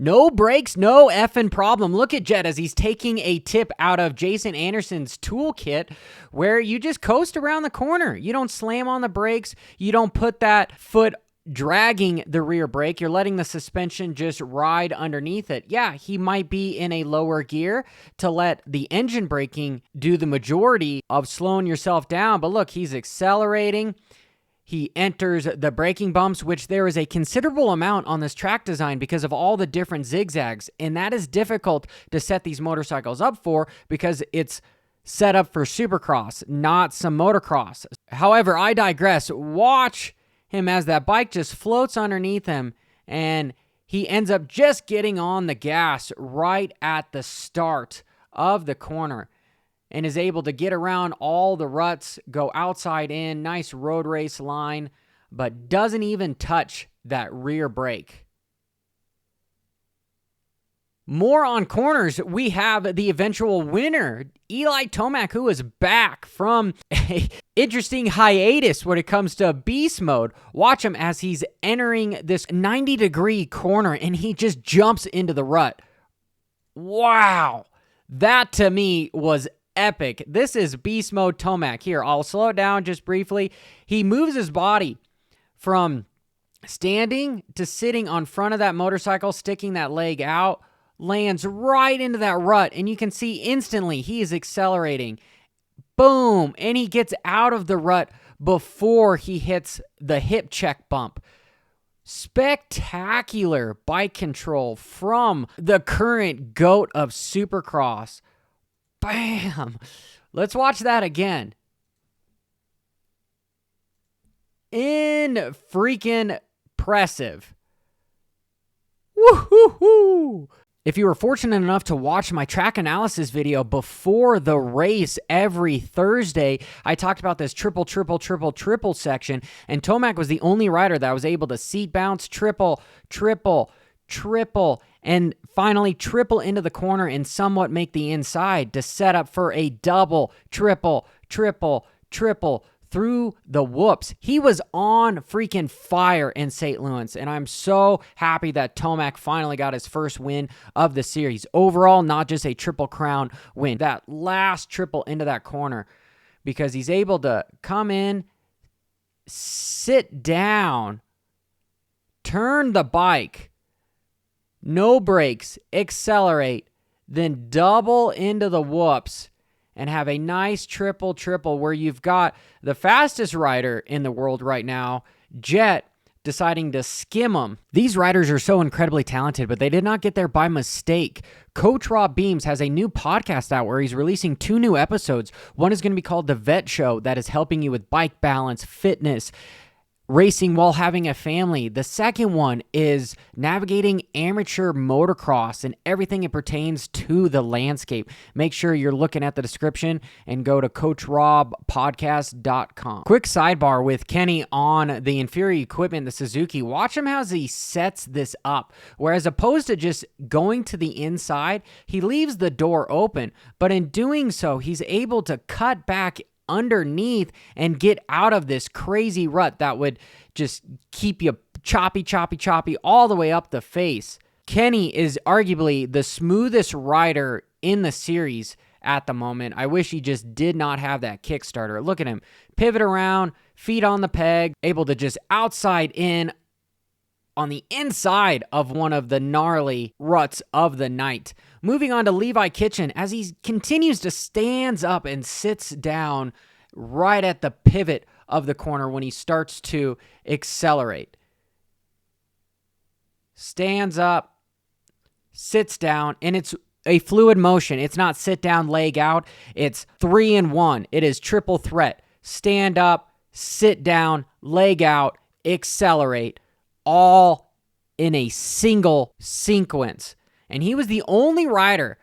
No brakes, no effing problem. Look at Jett as he's taking a tip out of Jason Anderson's toolkit where you just coast around the corner. You don't slam on the brakes. You don't put that foot dragging the rear brake. You're letting the suspension just ride underneath it. Yeah, he might be in a lower gear to let the engine braking do the majority of slowing yourself down. But look, he's accelerating. He enters the braking bumps, which there is a considerable amount on this track design because of all the different zigzags. And that is difficult to set these motorcycles up for because it's set up for Supercross, not some motocross. However, I digress. Watch him as that bike just floats underneath him and he ends up just getting on the gas right at the start of the corner and is able to get around all the ruts, go outside in, nice road race line, but doesn't even touch that rear brake. More on corners, we have the eventual winner, Eli Tomac, who is back from an interesting hiatus when it comes to beast mode. Watch him as he's entering this 90-degree corner and he just jumps into the rut. Wow, that to me was epic. This is beast mode Tomac. Here, I'll slow it down just briefly. He moves his body from standing to sitting on front of that motorcycle, sticking that leg out, lands right into that rut, and you can see instantly he is accelerating. Boom! And he gets out of the rut before he hits the hip check bump. Spectacular bike control from the current GOAT of Supercross. Bam! Let's watch that again. Freaking impressive. Woo-hoo-hoo! If you were fortunate enough to watch my track analysis video before the race every Thursday, I talked about this triple section, and Tomac was the only rider that was able to seat bounce, triple, and finally triple into the corner and somewhat make the inside to set up for a double, triple through the whoops. He was on freaking fire in St. Louis, and I'm so happy that Tomac finally got his first win of the series. Overall, not just a Triple Crown win. That last triple into that corner, because he's able to come in, sit down, turn the bike, no brakes, accelerate, then double into the whoops, and have a nice triple where you've got the fastest rider in the world right now, Jett, deciding to skim him. These riders are so incredibly talented, but they did not get there by mistake. Coach Rob Beams has a new podcast out where he's releasing 2 new episodes. One is going to be called The Vet Show, that is helping you with bike balance, fitness, racing while having a family. The second one is navigating amateur motocross and everything it pertains to the landscape. Make sure you're looking at the description and go to CoachRobPodcast.com. Quick sidebar with Kenny on the inferior equipment, the Suzuki. Watch him as he sets this up, where as opposed to just going to the inside, he leaves the door open, but in doing so, he's able to cut back underneath and get out of this crazy rut that would just keep you choppy all the way up the face. Kenny is arguably the smoothest rider in the series at the moment. I wish he just did not have that Kickstarter. Look at him pivot around, feet on the peg, able to just outside in on the inside of one of the gnarly ruts of the night. Moving on to Levi Kitchen as he continues to stands up and sits down right at the pivot of the corner when he starts to accelerate. Stands up, sits down, and it's a fluid motion. It's not sit down, leg out. It's 3 in 1. It is triple threat. Stand up, sit down, leg out, accelerate, all in a single sequence. And he was the only rider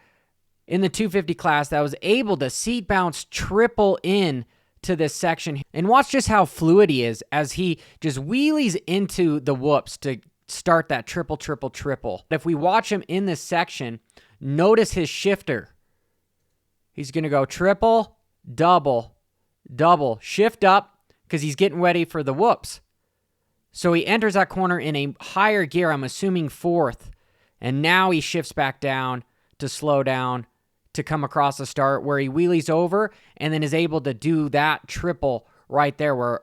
in the 250 class that was able to seat bounce triple in to this section. And watch just how fluid he is as he just wheelies into the whoops to start that triple. If we watch him in this section, notice his shifter. He's going to go triple, double, shift up because he's getting ready for the whoops. So he enters that corner in a higher gear, I'm assuming 4th, And now he shifts back down to slow down to come across the start where he wheelies over and then is able to do that triple right there where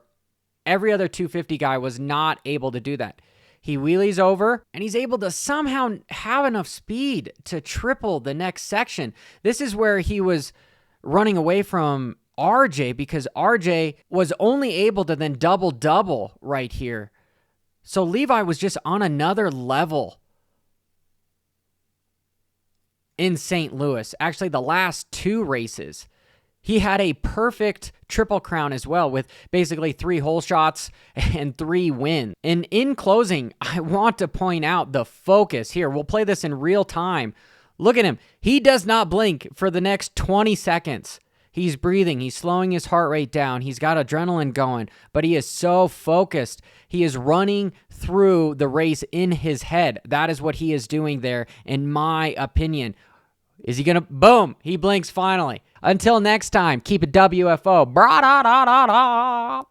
every other 250 guy was not able to do that. He wheelies over and he's able to somehow have enough speed to triple the next section. This is where he was running away from RJ because RJ was only able to then double right here. So Levi was just on another level in St. Louis. Actually, the last 2 races, he had a perfect triple crown as well with basically 3 hole shots and 3 wins. And in closing, I want to point out the focus here. We'll play this in real time. Look at him. He does not blink for the next 20 seconds. He's breathing. He's slowing his heart rate down. He's got adrenaline going, but he is so focused. He is running through the race in his head. That is what he is doing there, in my opinion. Is he going to? Boom. He blinks finally. Until next time, keep it WFO. Bra-da-da-da-da.